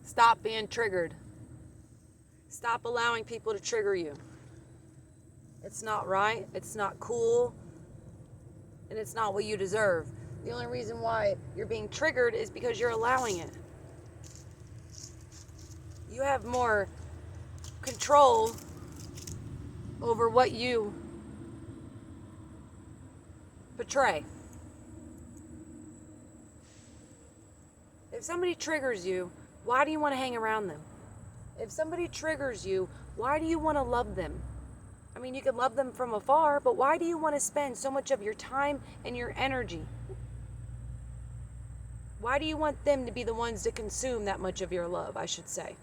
Stop being triggered. Stop allowing people to trigger you. It's not right. It's not cool. And it's not what you deserve. The only reason why you're being triggered is because you're allowing it. You have more control over what you portray. If somebody triggers you, why do you want to hang around them? If somebody triggers you, why do you want to love them? I mean, you can love them from afar, but why do you want to spend so much of your time and your energy? Why do you want them to be the ones to consume that much of your love, I should say?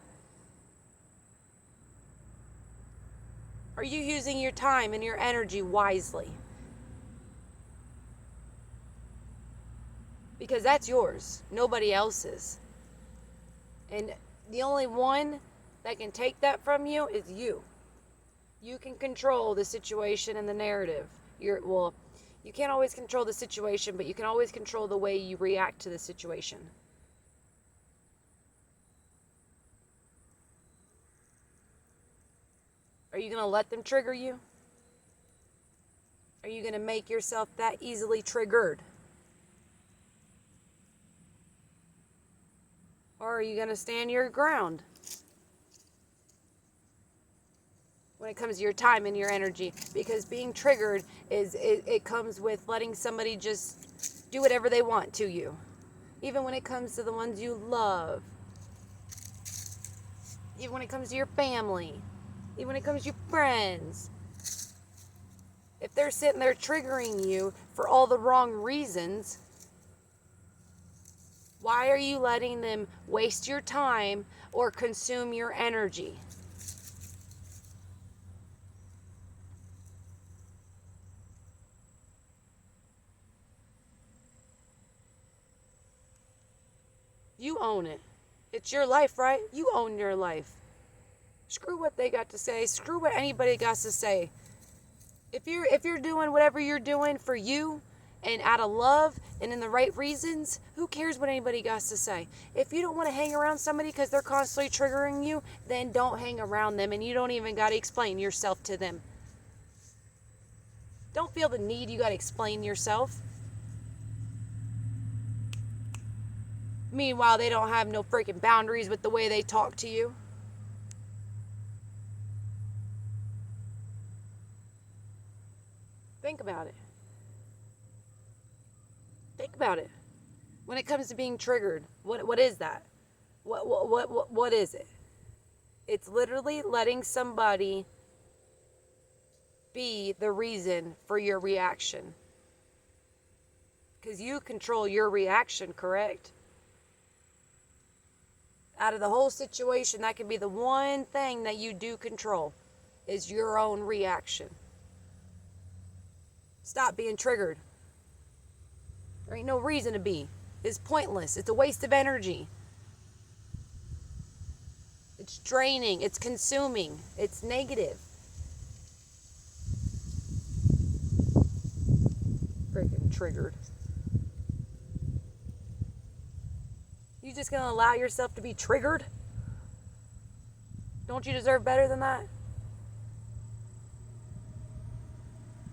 Are you using your time and your energy wisely? Because that's yours, nobody else's. And the only one that can take that from you is you. You can control the situation and the narrative. You can't always control the situation, but you can always control the way you react to the situation. Are you going to let them trigger you? Are you going to make yourself that easily triggered? Or are you going to stand your ground when it comes to your time and your energy? Because being triggered it comes with letting somebody just do whatever they want to you. Even when it comes to the ones you love. Even when it comes to your family. Even when it comes to your friends. If they're sitting there triggering you for all the wrong reasons, why are you letting them waste your time or consume your energy? You own it. It's your life, right? You own your life. Screw what they got to say. Screw what anybody got to say. If you're doing whatever you're doing for you and out of love and in the right reasons, who cares what anybody got to say? If you don't want to hang around somebody because they're constantly triggering you, then don't hang around them, and you don't even got to explain yourself to them. Don't feel the need you got to explain yourself. Meanwhile, they don't have no freaking boundaries with the way they talk to you. Think about it. Think about it. When it comes to being triggered, what is that? What is it? It's literally letting somebody be the reason for your reaction. Because you control your reaction, correct? Out of the whole situation, that can be the one thing that you do control, is your own reaction. Stop being triggered. There ain't no reason to be. It's pointless. It's a waste of energy. It's draining. It's consuming. It's negative. Freaking triggered. You just gonna allow yourself to be triggered? Don't you deserve better than that?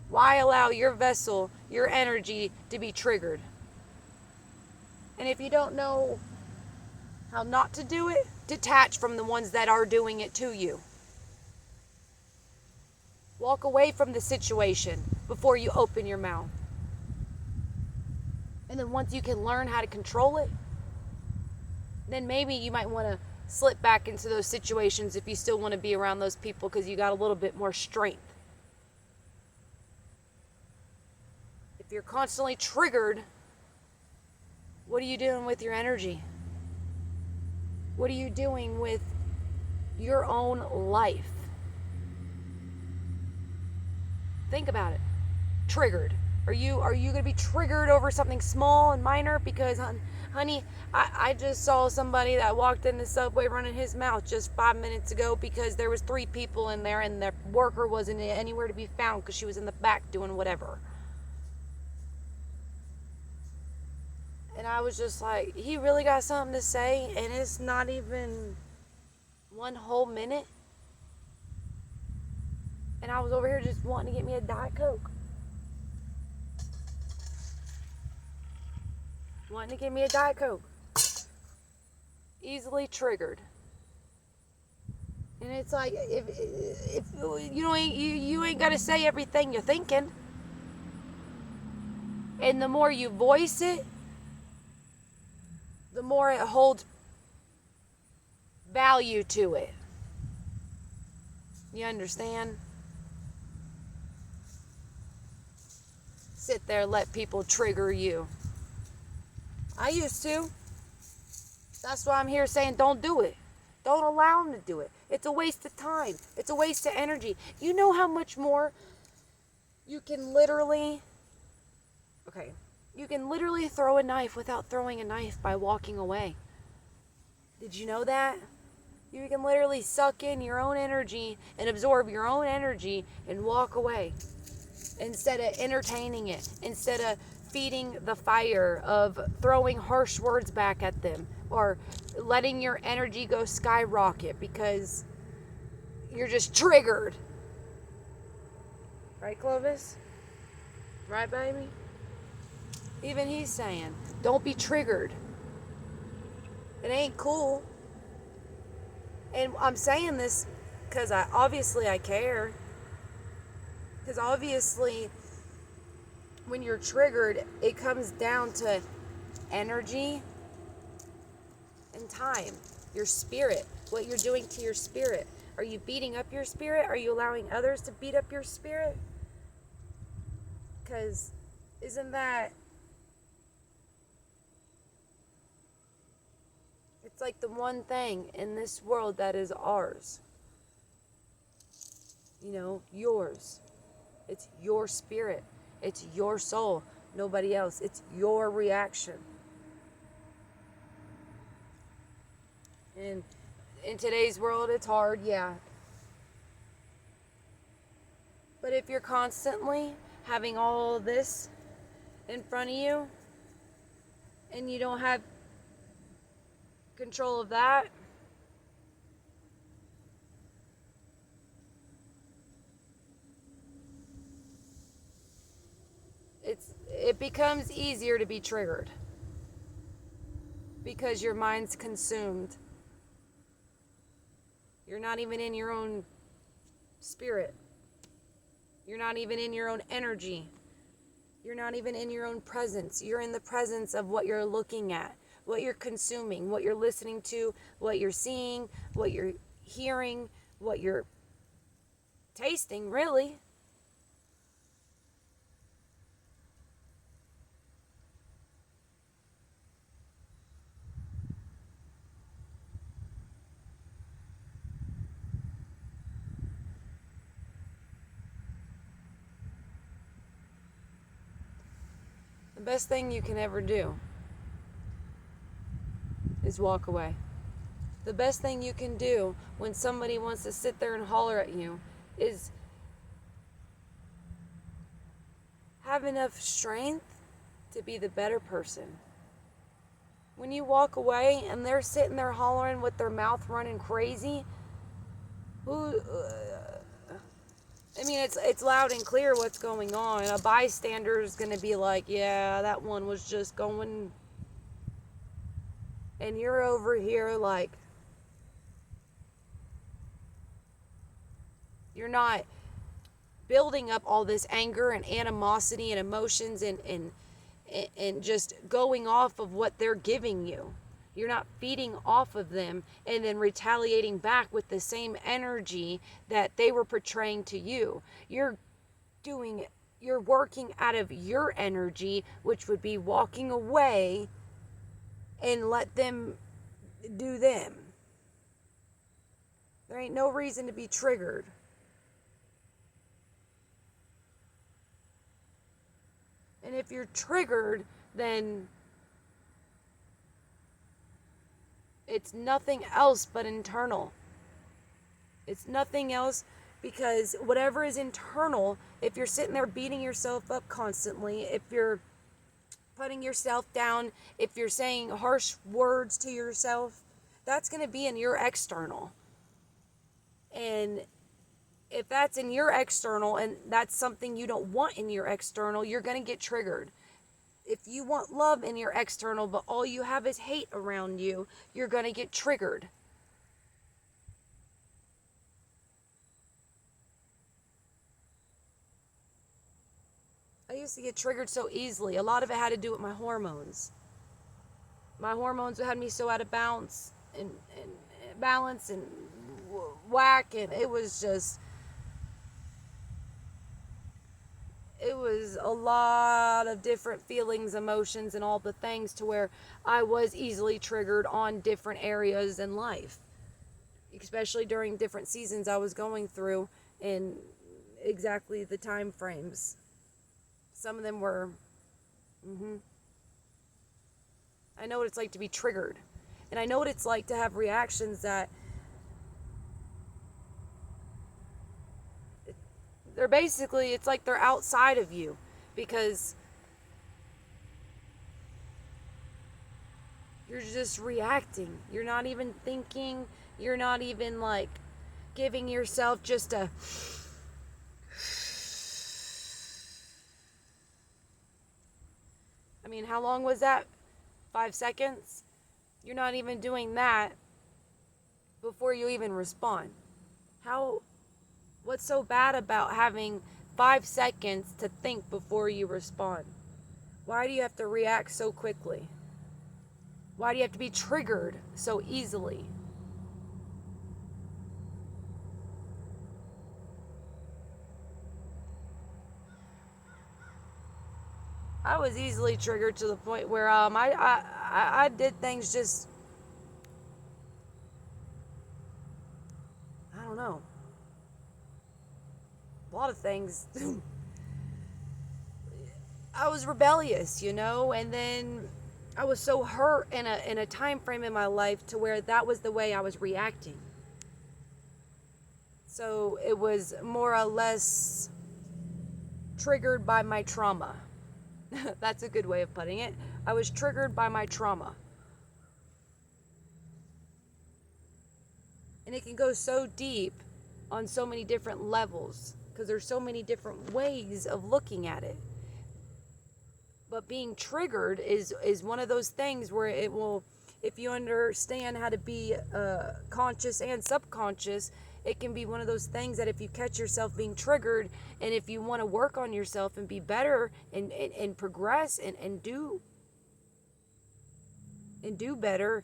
Why allow your vessel, your energy, to be triggered? And if you don't know how not to do it, detach from the ones that are doing it to you. Walk away from the situation before you open your mouth. And then once you can learn how to control it, then maybe you might want to slip back into those situations if you still want to be around those people because you got a little bit more strength. If you're constantly triggered, what are you doing with your energy? What are you doing with your own life? Think about it. Triggered. Are you going to be triggered over something small and minor? Because, honey, I just saw somebody that walked in the subway running his mouth just 5 minutes ago because there was 3 people in there and the worker wasn't anywhere to be found because she was in the back doing whatever. And I was just like, he really got something to say, and it's not even one whole minute. And I was over here just wanting to get me a Diet Coke. Wanting to get me a Diet Coke. Easily triggered. And it's like, if you ain't got to say everything you're thinking. And the more you voice it, the more it holds value to it. You understand? Sit there, let people trigger you. I used to. That's why I'm here saying don't do it. Don't allow them to do it. It's a waste of time. It's a waste of energy. You know how much more you can literally throw a knife without throwing a knife by walking away. Did you know that? You can literally suck in your own energy and absorb your own energy and walk away instead of entertaining it, instead of feeding the fire of throwing harsh words back at them or letting your energy go skyrocket because you're just triggered. Right, Clovis? Right, baby? Even he's saying, don't be triggered. It ain't cool. And I'm saying this because I care. Because obviously, when you're triggered, it comes down to energy and time. Your spirit. What you're doing to your spirit. Are you beating up your spirit? Are you allowing others to beat up your spirit? Because isn't that... It's like the one thing in this world that is ours. You know, yours. It's your spirit. It's your soul. Nobody else. It's your reaction. And in today's world, it's hard, yeah. But if you're constantly having all this in front of you, and you don't have control of that, it becomes easier to be triggered because your mind's consumed. You're not even in your own spirit. You're not even in your own energy. You're not even in your own presence. You're in the presence of what you're looking at, what you're consuming, what you're listening to, what you're seeing, what you're hearing, what you're tasting, really. The best thing you can ever do is walk away. The best thing you can do when somebody wants to sit there and holler at you is have enough strength to be the better person. When you walk away and they're sitting there hollering with their mouth running crazy, it's loud and clear what's going on. A bystander is going to be like, yeah, that one was just going. And you're over here like, you're not building up all this anger and animosity and emotions and just going off of what they're giving you. You're not feeding off of them and then retaliating back with the same energy that they were portraying to you. You're working out of your energy, which would be walking away and let them do them. There ain't no reason to be triggered. And if you're triggered, then it's nothing else but internal. It's nothing else, because whatever is internal, if you're sitting there beating yourself up constantly, if you're putting yourself down, if you're saying harsh words to yourself, that's going to be in your external. And if that's in your external and that's something you don't want in your external, you're going to get triggered. If you want love in your external, but all you have is hate around you, you're going to get triggered. I used to get triggered so easily. A lot of it had to do with my hormones. My hormones had me so out of balance and balance and whack, and it was a lot of different feelings, emotions, and all the things to where I was easily triggered on different areas in life, especially during different seasons I was going through and exactly the time frames. Some of them were, I know what it's like to be triggered. And I know what it's like to have reactions that they're basically, it's like they're outside of you, because you're just reacting. You're not even thinking. You're not even like giving yourself just a I mean, how long was that? 5 seconds? You're not even doing that before you even respond. What's so bad about having 5 seconds to think before you respond? Why do you have to react so quickly? Why do you have to be triggered so easily? I was easily triggered to the point where I did things just, I don't know, a lot of things. I was rebellious, and then I was so hurt in a time frame in my life to where that was the way I was reacting. So it was more or less triggered by my trauma. That's a good way of putting it. I was triggered by my trauma. And it can go so deep on so many different levels because there's so many different ways of looking at it. But being triggered is one of those things where it will, if you understand how to be conscious and subconscious, it can be one of those things that if you catch yourself being triggered, and if you want to work on yourself and be better and progress and do better,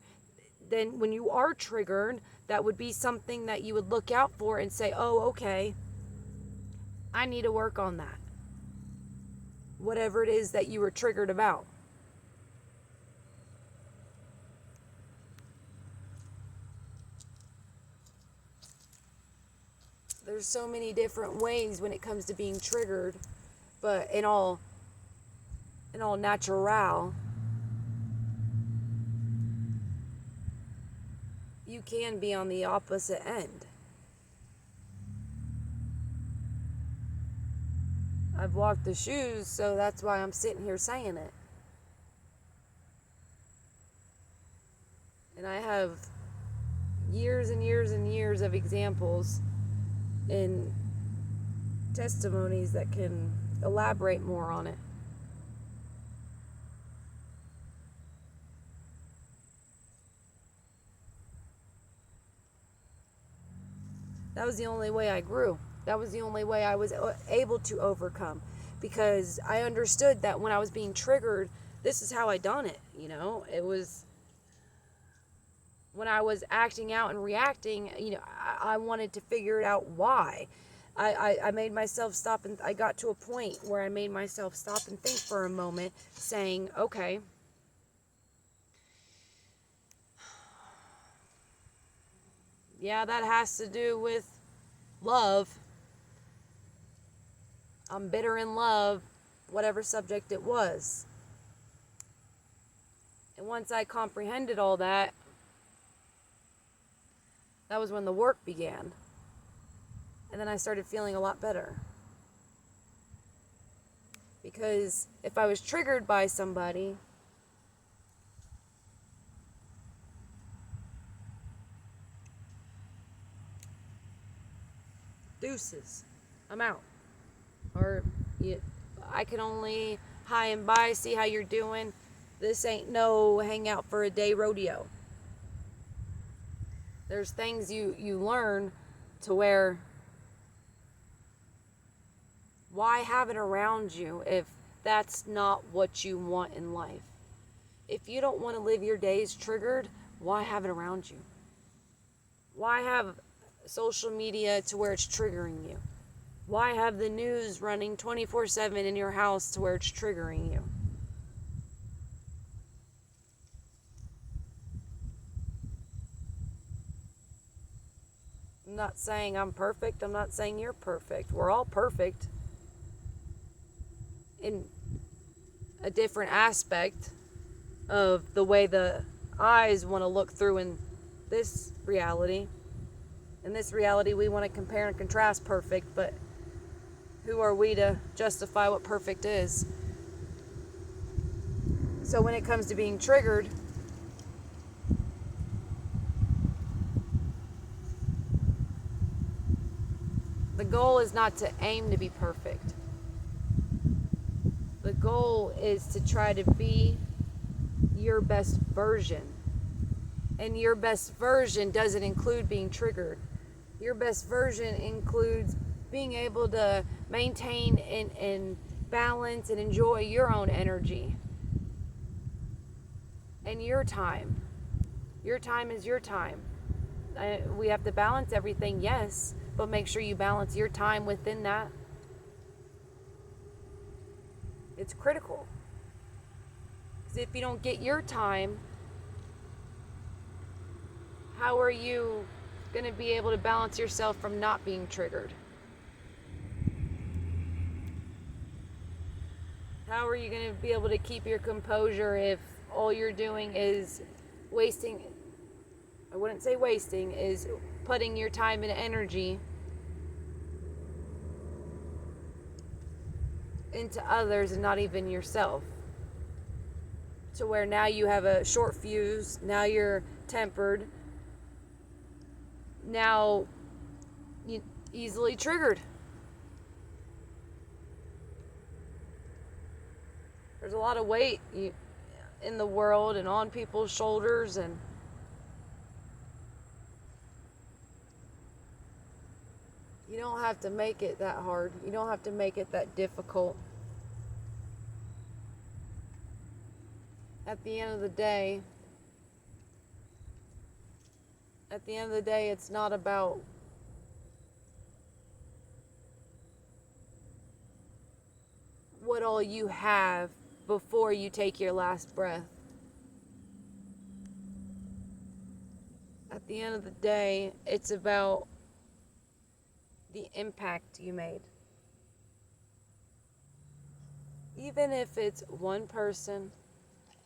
then when you are triggered, that would be something that you would look out for and say, oh, okay, I need to work on that. Whatever it is that you were triggered about. There's so many different ways when it comes to being triggered, but in all natural, you can be on the opposite end. I've walked the shoes, so that's why I'm sitting here saying it. And I have years and years and years of examples and testimonies that can elaborate more on it. That was the only way I grew. That was the only way I was able to overcome, because I understood that when I was being triggered, this is how I done it. It was when I was acting out and reacting, I wanted to figure it out why. I made myself stop, and I got to a point where I made myself stop and think for a moment, saying, okay, yeah, that has to do with love. I'm bitter in love, whatever subject it was. And once I comprehended all that, that was when the work began. And then I started feeling a lot better. Because if I was triggered by somebody, deuces, I'm out. Or I can only hi and bye, see how you're doing. This ain't no hang out for a day rodeo. There's things you learn to where, why have it around you if that's not what you want in life? If you don't want to live your days triggered, why have it around you? Why have social media to where it's triggering you? Why have the news running 24/7 in your house to where it's triggering you? I'm not saying I'm perfect. I'm not saying you're perfect. We're all perfect in a different aspect of the way the eyes want to look through in this reality. In this reality, we want to compare and contrast perfect, but who are we to justify what perfect is? So when it comes to being triggered, the goal is not to aim to be perfect. The goal is to try to be your best version. And your best version doesn't include being triggered. Your best version includes being able to maintain and balance and enjoy your own energy and your time. Your time is your time. We have to balance everything, yes, but make sure you balance your time within that. It's critical. Because if you don't get your time, how are you going to be able to balance yourself from not being triggered? How are you going to be able to keep your composure if all you're doing is wasting, I wouldn't say wasting, is putting your time and energy into others and not even yourself? To where now you have a short fuse, now you're tempered, now you easily triggered. There's a lot of weight in the world and on people's shoulders, and you don't have to make it that hard. You don't have to make it that difficult. At the end of the day, it's not about what all you have before you take your last breath. At the end of the day, it's about the impact you made. Even if it's one person,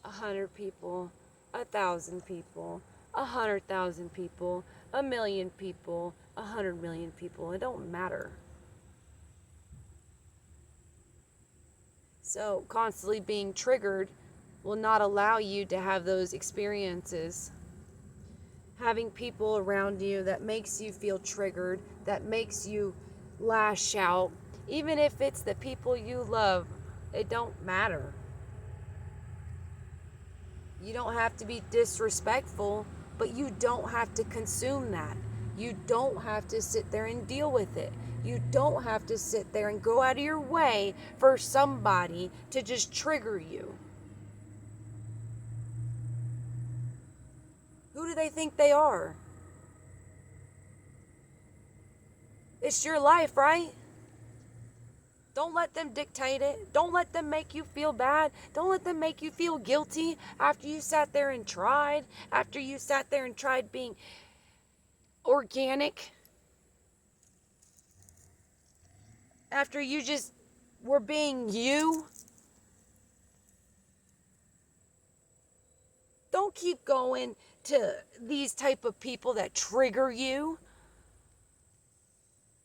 100 people, 1,000 people, 100,000 people, 1,000,000 people, 100,000,000 people, it don't matter. So constantly being triggered will not allow you to have those experiences. Having people around you that makes you feel triggered, that makes you lash out, even if it's the people you love, it don't matter. You don't have to be disrespectful, but you don't have to consume that. You don't have to sit there and deal with it. You don't have to sit there and go out of your way for somebody to just trigger you. Who do they think they are? It's your life, right? Don't let them dictate it. Don't let them make you feel bad. Don't let them make you feel guilty after you sat there and tried. After you sat there and tried being organic. After you just were being you. Don't keep going to these type of people that trigger you.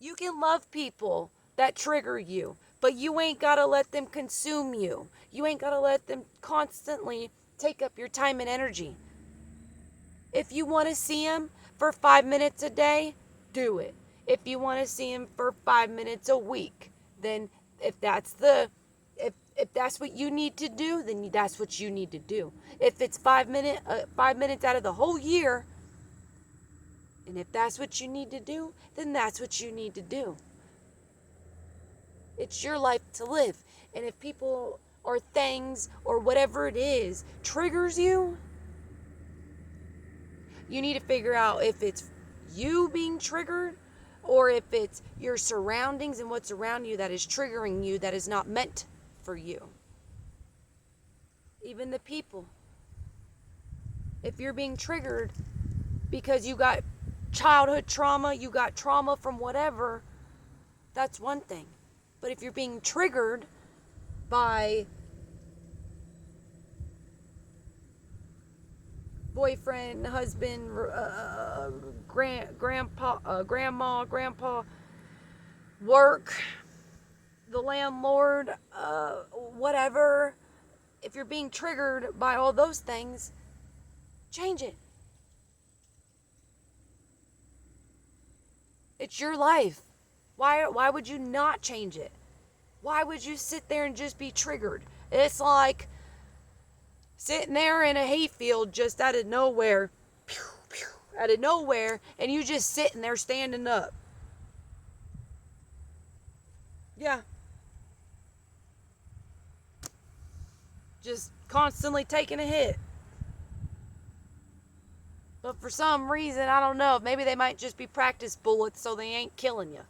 You can love people that trigger you, But you ain't got to let them consume you. You ain't got to let them constantly take up your time and energy. If you want to see them for 5 minutes a day, do it. If you want to see them for 5 minutes a week, then if that's if that's what you need to do, then that's what you need to do. If it's 5 minutes out of the whole year, and if that's what you need to do, then that's what you need to do. It's your life to live. And if people or things or whatever it is triggers you, you need to figure out if it's you being triggered or if it's your surroundings and what's around you that is triggering you that is not meant for you. Even the people. If you're being triggered because you got childhood trauma, you got trauma from whatever, that's one thing. But if you're being triggered by boyfriend, husband, grandma, grandpa, work, the landlord, whatever, if you're being triggered by all those things, change it. It's your life. Why would you not change it? Why would you sit there and just be triggered? It's like sitting there in a hayfield just out of nowhere, and you just sitting there standing up. Yeah. Just constantly taking a hit. But for some reason, I don't know, maybe they might just be practice bullets so they ain't killing you.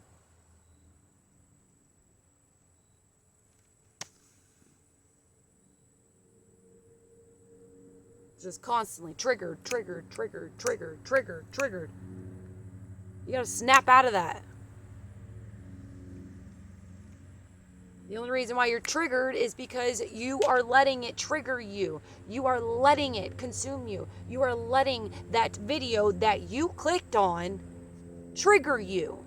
Just constantly triggered. You gotta snap out of that. The only reason why you're triggered is because you are letting it trigger you. You are letting it consume you. You are letting that video that you clicked on trigger you.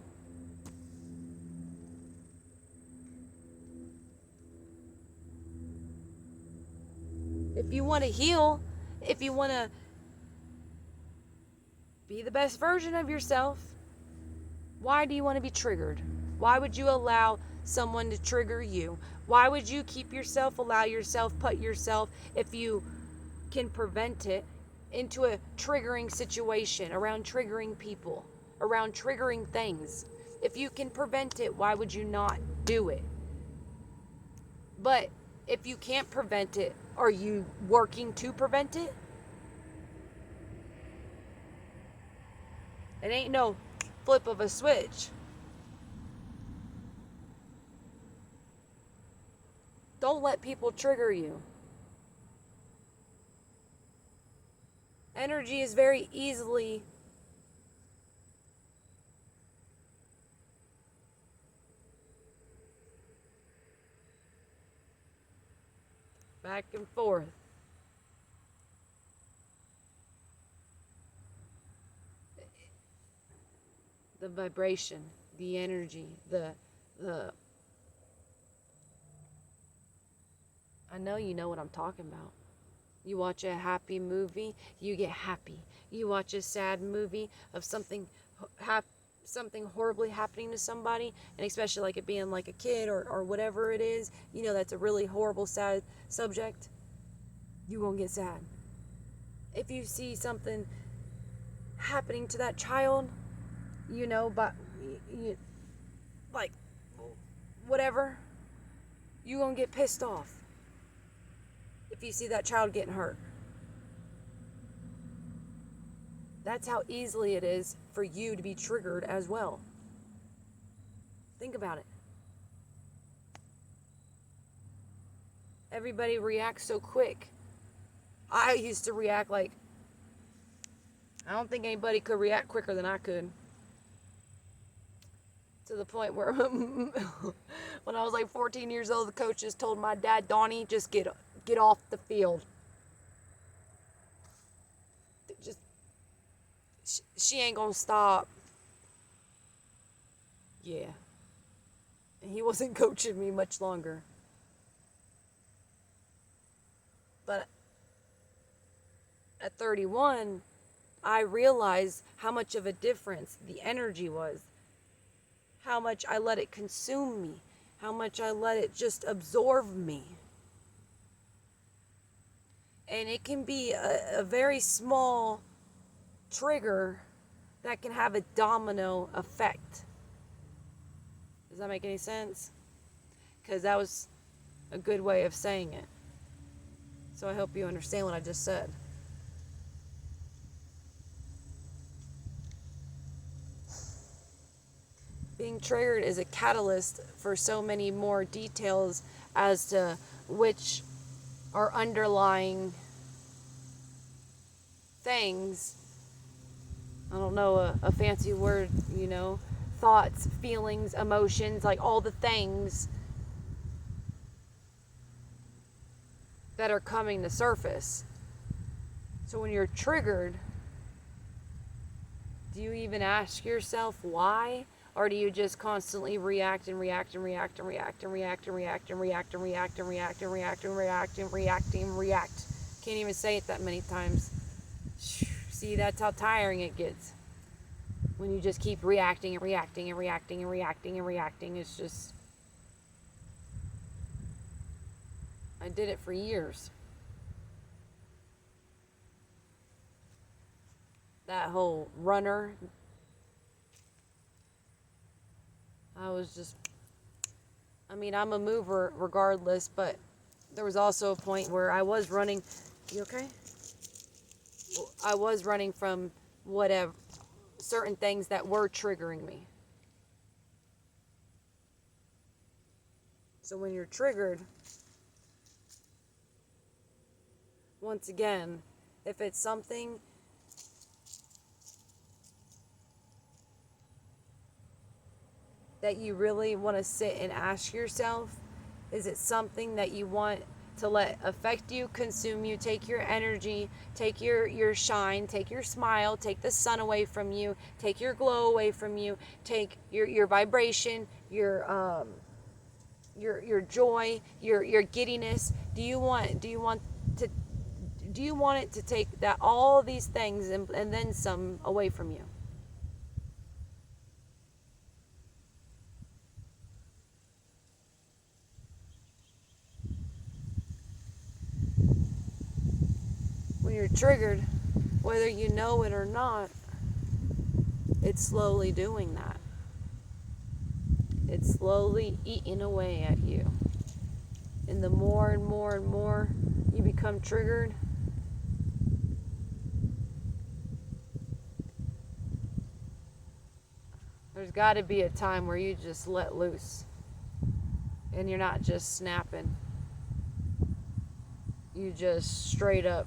If you want to heal, if you want to be the best version of yourself, why do you want to be triggered? Why would you allow someone to trigger you? Why would you keep yourself, allow yourself, put yourself, if you can prevent it, into a triggering situation, around triggering people, around triggering things? If you can prevent it, why would you not do it? But if you can't prevent it, are you working to prevent it? It ain't no flip of a switch. Don't let people trigger you. Energy is very easily back and forth. The vibration, the energy, the I know you know what I'm talking about. You watch a happy movie, you get happy. You watch a sad movie of something horribly happening to somebody, and especially like it being like a kid or whatever it is, you know that's a really horrible, sad subject. You won't get sad. If you see something happening to that child, you know, but like whatever, you gonna get pissed off if you see that child getting hurt. That's how easily it is for you to be triggered as well. Think about it. Everybody reacts so quick. I used to react like, I don't think anybody could react quicker than I could. To the point where when I was like 14 years old, the coaches told my dad, Donnie, just get off the field. Just, she ain't gonna stop. Yeah. He wasn't coaching me much longer. But at 31, I realized how much of a difference the energy was, how much I let it consume me, how much I let it just absorb me. And it can be a very small trigger that can have a domino effect. Does that make any sense? Because that was a good way of saying it. So I hope you understand what I just said. Being triggered is a catalyst for so many more details as to which are underlying things. I don't know a fancy word, thoughts, feelings, emotions, like all the things that are coming to surface. So when you're triggered, do you even ask yourself why? Or do you just constantly react and react and react and react and react and react and react and react and react and react and react and react and react? Can't even say it that many times. See, that's how tiring it gets. When you just keep reacting and reacting and reacting and reacting and reacting, it's just... I did it for years. That whole runner, I'm a mover regardless, but there was also a point where I was running. You okay? I was running from whatever, certain things that were triggering me. So when you're triggered, once again, if it's something that you really want to sit and ask yourself, is it something that you want to let affect you, consume you, take your energy, take your shine, take your smile, take the sun away from you, take your glow away from you, take your vibration, your joy, your giddiness? Do you want it to take that, all these things and then some away from you? When you're triggered, whether you know it or not, it's slowly doing that. It's slowly eating away at you. And the more and more and more you become triggered, there's got to be a time where you just let loose. And you're not just snapping. You just straight up.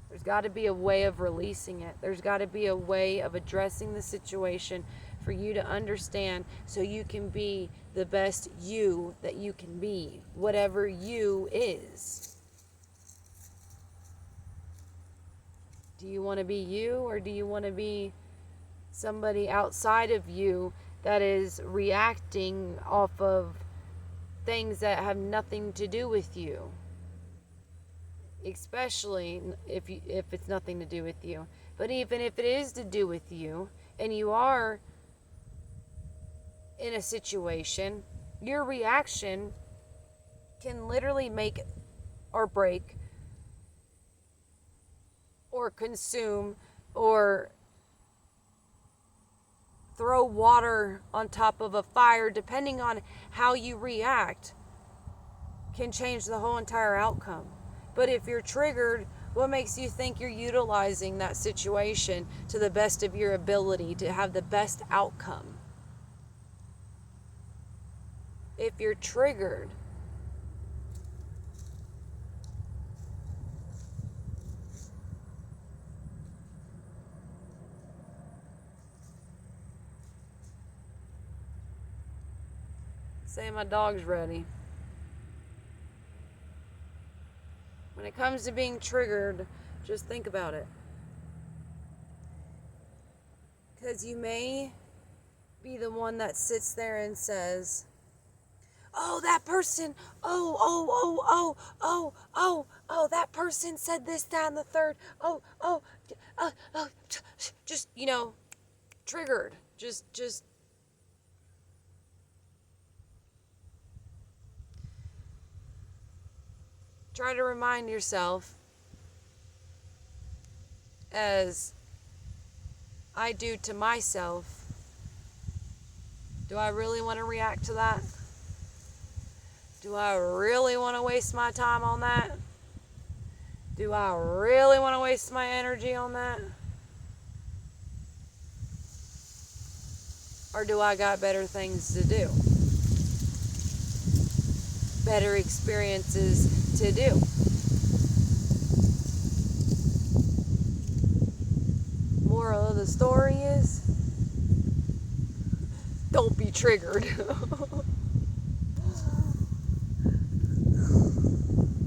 There's got to be a way of releasing it. There's got to be a way of addressing the situation for you to understand, so you can be the best you that you can be, whatever you is. Do you want to be you, or do you want to be somebody outside of you that is reacting off of things that have nothing to do with you? Especially if it's nothing to do with you. But even if it is to do with you, and you are in a situation, your reaction can literally make or break or consume or throw water on top of a fire, depending on how you react, can change the whole entire outcome. But if you're triggered, what makes you think you're utilizing that situation to the best of your ability to have the best outcome? If you're triggered, say my dog's ready. When it comes to being triggered, just think about it. Because you may be the one that sits there and says, oh, that person, that person said this, that, and the third. Just, triggered. Just try to remind yourself, as I do to myself, do I really want to react to that? Do I really want to waste my time on that? Do I really want to waste my energy on that? Or do I got better things to do? Better experiences to do? Moral of the story is, don't be triggered.